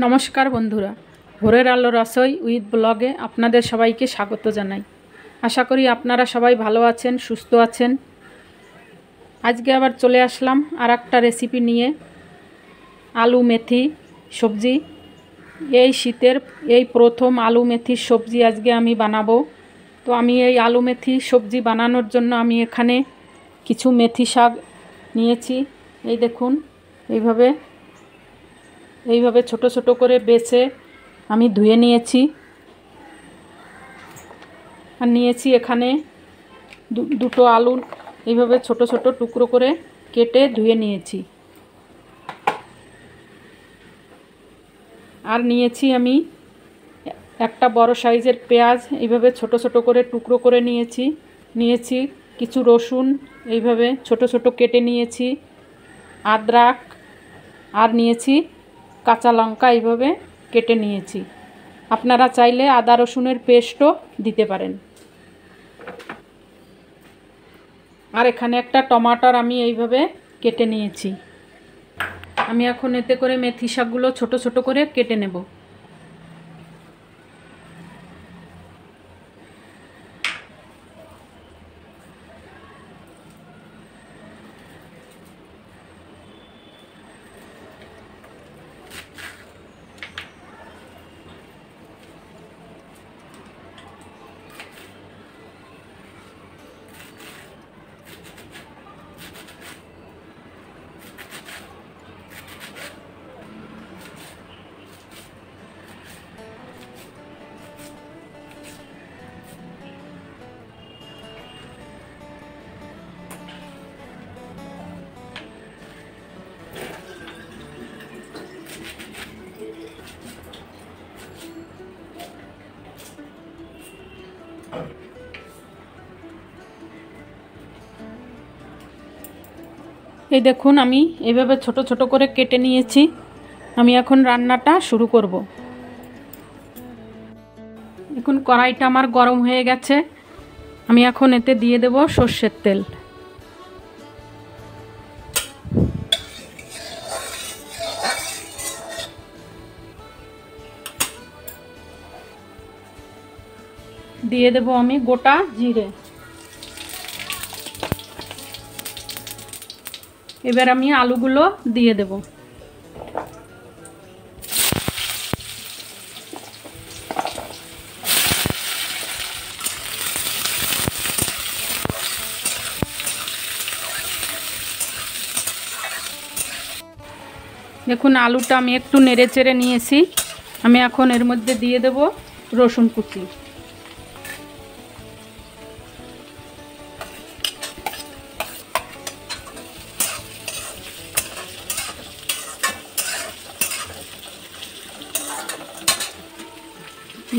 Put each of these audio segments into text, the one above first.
নমস্কার বন্ধুরা, ভোরের আলো রসোই উইথ ব্লগে আপনাদের সবাইকে স্বাগত জানাই। আশা করি আপনারা সবাই ভালো আছেন, সুস্থ আছেন। আজকে আবার চলে আসলাম আর একটা রেসিপি নিয়ে, আলু মেথি সবজি। এই শীতের এই প্রথম আলু মেথির সবজি আজকে আমি বানাবো। তো আমি এই আলু মেথি সবজি বানানোর জন্য আমি এখানে কিছু মেথি শাক নিয়েছি। এই দেখুন, এইভাবে ছোট ছোট করে বেছে আমি ধুয়ে নিয়েছি। আর নিয়েছি এখানে দুটো আলু, এইভাবে ছোট ছোট টুকরো করে কেটে ধুয়ে নিয়েছি। আর নিয়েছি আমি একটা বড় সাইজের পেঁয়াজ, এইভাবে ছোট ছোট করে টুকরো করে নিয়েছি কিছু রসুন, এইভাবে ছোট ছোট কেটে নিয়েছি, আদরক, আর নিয়েছি কাঁচা লঙ্কা, এইভাবে কেটে নিয়েছি। আপনারা চাইলে আদা রসুনের পেস্টও দিতে পারেন। আর এখানে একটা টমাটোর আমি এইভাবে কেটে নিয়েছি। আমি এখন এতে করে মেথি শাকগুলো ছোট ছোট করে কেটে নেব। এই দেখুন, আমি এইভাবে ছোট ছোট করে কেটে নিয়েছি। আমি এখন রান্নাটা শুরু করব। এখন কড়াইটা আমার গরম হয়ে গেছে। আমি এখন এতে দিয়ে দেব সর্ষের তেল। দিয়ে দেব আমি গোটা জিরে। এবার আমি আলুগুলো দিয়ে দেব। দেখুন, আলুটা আমি একটু নেড়ে চেড়ে নিয়েছি। আমি এখন এর মধ্যে দিয়ে দেব রসুন কুচি।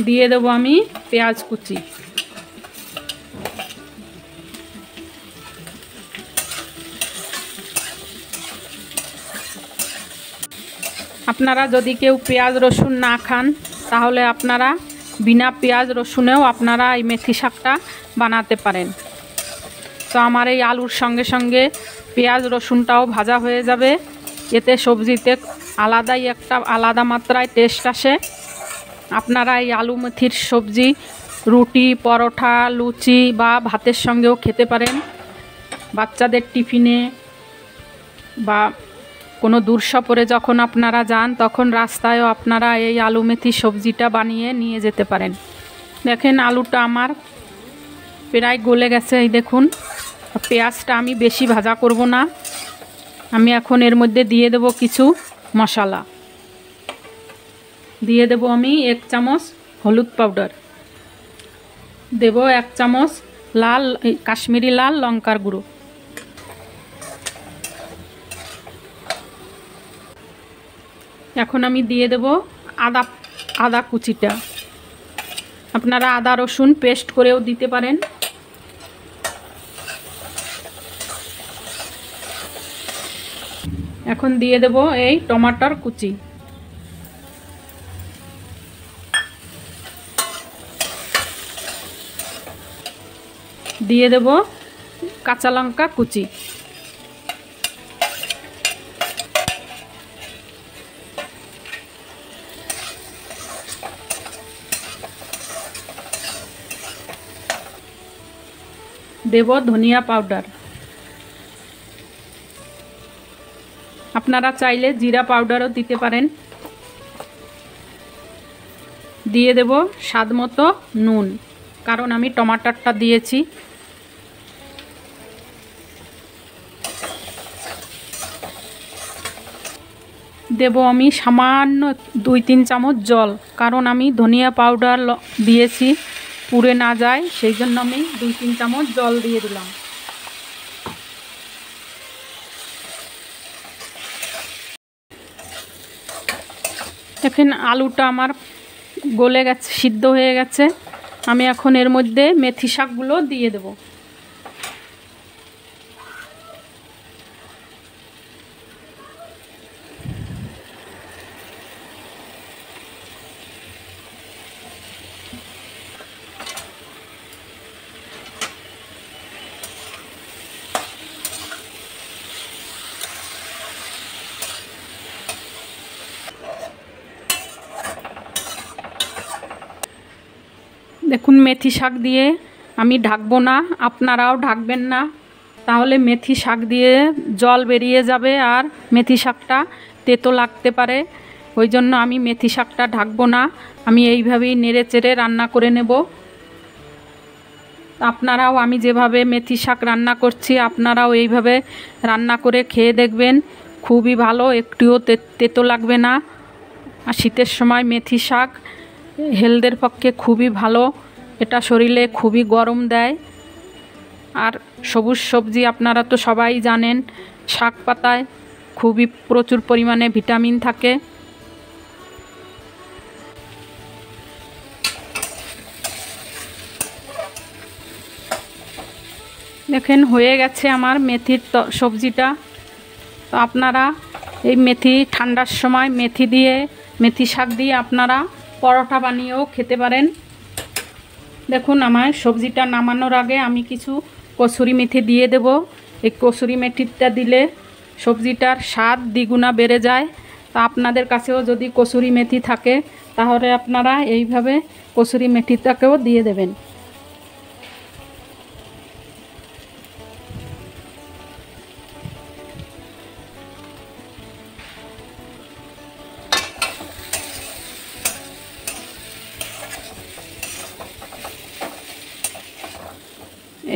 দিয়ে দেব আমি পেঁয়াজ কুচি। আপনারা যদি কেউ পেঁয়াজ রসুন না খান, তাহলে আপনারা বিনা পেঁয়াজ রসুনেও আপনারা এই মেথি শাকটা বানাতে পারেন। তো আমার এই আলুর সঙ্গে সঙ্গে পেঁয়াজ রসুনটাও ভাজা হয়ে যাবে। এতে সবজিতে আলাদা মাত্রায় টেস্ট আসে। আপনারা এই আলু মেথির সবজি রুটি, পরোটা, লুচি বা ভাতের সঙ্গেও খেতে পারেন। বাচ্চাদের টিফিনে বা কোনো দূর সফরে যখন আপনারা যান, তখন রাস্তায়ও আপনারা এই আলু মেথি সবজিটা বানিয়ে নিয়ে যেতে পারেন। দেখেন, আলুটা আমার প্রায় গলে গেছে। এই দেখুন, পেঁয়াজটা আমি বেশি ভাজা করব না। আমি এখন এর মধ্যে দিয়ে দেব কিছু মশলা। দিয়ে দেব আমি 1 চামচ হলুদ পাউডার, দেব 1 চামচ কাশ্মীরি লাল লঙ্কার গুঁড়ো, এখন আমি দিয়ে দেব আদা কুচিটা। আপনারা আদা রসুন পেস্ট করেও দিতে পারেন। এখন দিয়ে দেব এই টমাটোর কুচি। দিয়ে দেব কাঁচা লঙ্কা কুচি। দেব ধনিয়া পাউডার। আপনারা চাইলে জিরা পাউডারও দিতে পারেন। দিয়ে দেব স্বাদ মতো নুন, কারণ আমি টমাটারটা দিয়েছি। দেব আমি সামান্য 2-3 চামচ জল, কারণ আমি ধনিয়া পাউডার দিয়েছি, পুড়ে না যায় সেই জন্য আমি 2-3 চামচ জল দিয়ে দিলাম। এখন আলুটা আমার গলে গেছে, সিদ্ধ হয়ে গেছে। আমি এখন এর মধ্যে মেথি শাকগুলো দিয়ে দেব। দেখুন মেথি শাক দিয়ে আমি ঢাকবো না, আপনারাও ঢাকবেন না, তাহলে মেথি শাক দিয়ে জল বেরিয়ে যাবে আর মেথি শাকটা তেতো লাগতে পারে। ওই জন্য আমি মেথি শাকটা ঢাকবো না, আমি এইভাবেই নেড়ে চেড়ে রান্না করে নেব। আপনারাও আমি যেভাবে মেথি শাক রান্না করছি আপনারাও এইভাবে রান্না করে খেয়ে দেখবেন, খুবই ভালো, একটুও তেতো লাগবে না। আর শীতের সময় মেথি শাক হেলথের পক্ষে খুবই ভালো, এটা শরীরে খুবই গরম দেয়। আর সবুজ সবজি আপনারা তো সবাই জানেন, শাক পাতায় খুবই প্রচুর পরিমাণে ভিটামিন থাকে। দেখেন হয়ে গেছে আমার মেথির সবজিটা। তো আপনারা এই মেথি ঠান্ডার সময় মেথি শাক দিয়ে আপনারা পরোটা বানিয়েও খেতে পারেন। দেখুন আমার সবজিটা নামানোর আগে আমি কিছু কসুরি মেথি দিয়ে দেব। এই কসুরি মেথিটা দিলে সবজিটার স্বাদ দ্বিগুণা বেড়ে যায়। তা আপনাদের কাছেও যদি কসুরি মেথি থাকে তাহলে আপনারা এইভাবে কসুরি মেথিটাকেও দিয়ে দেবেন।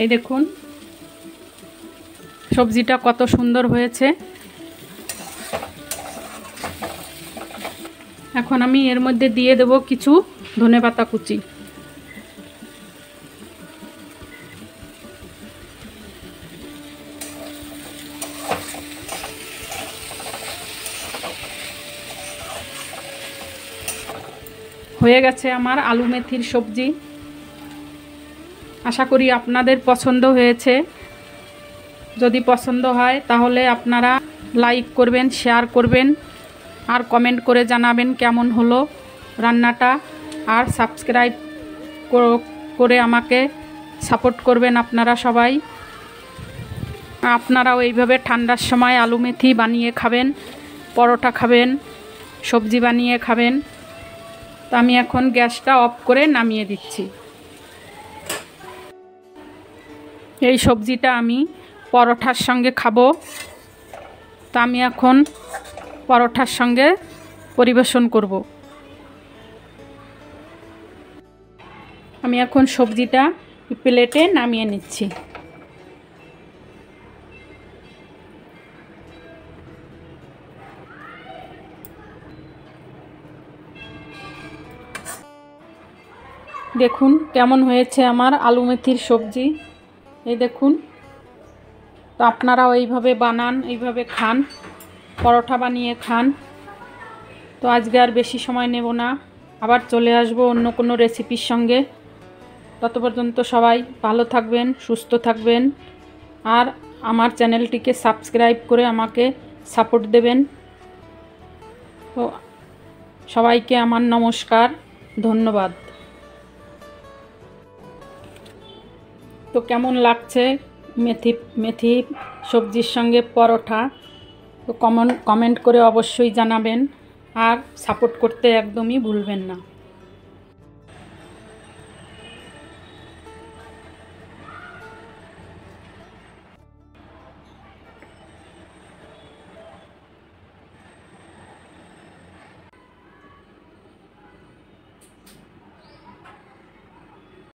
এই দেখুন সবজিটা কত সুন্দর হয়েছে। এখন আমি এর মধ্যে দিয়ে দেব কিছু ধনেপাতা কুচি। হয়ে গেছে আমার আলু মেথির সবজি। আশা করি আপনাদের পছন্দ হয়েছে। যদি পছন্দ হয় তাহলে আপনারা লাইক করবেন, শেয়ার করবেন আর কমেন্ট করে জানাবেন কেমন হলো রান্নাটা। আর সাবস্ক্রাইব করে আমাকে সাপোর্ট করবেন আপনারা সবাই। আপনারাও এইভাবে ঠান্ডার সময় আলু মেথি বানিয়ে খাবেন, পরোটা খাবেন, সবজি বানিয়ে খাবেন। তো আমি এখন গ্যাসটা অফ করে নামিয়ে দিচ্ছি। এই সবজিটা আমি পরোটার সঙ্গে খাবো। তো আমি এখন পরোটার সঙ্গে পরিবেশন করব। আমি এখন সবজিটা প্লেটে নামিয়ে নিচ্ছি। দেখুন কেমন হয়েছে আমার আলু মেথির সবজি। এই দেখুন। তো আপনারাও এইভাবে বানান, এইভাবে খান, পরোটা বানিয়ে খান। তো আজকে আর বেশি সময় নেব না, আবার চলে আসবো অন্য কোনো রেসিপির সঙ্গে। তত পর্যন্ত সবাই ভালো থাকবেন, সুস্থ থাকবেন আর আমার চ্যানেলটিকে সাবস্ক্রাইব করে আমাকে সাপোর্ট দেবেন। তো সবাইকে আমার নমস্কার, ধন্যবাদ। তো কেমন লাগছে মেথি সবজির সঙ্গে পরোটা, তো কমেন্ট করে অবশ্যই জানাবেন আর সাপোর্ট করতে একদমই ভুলবেন না।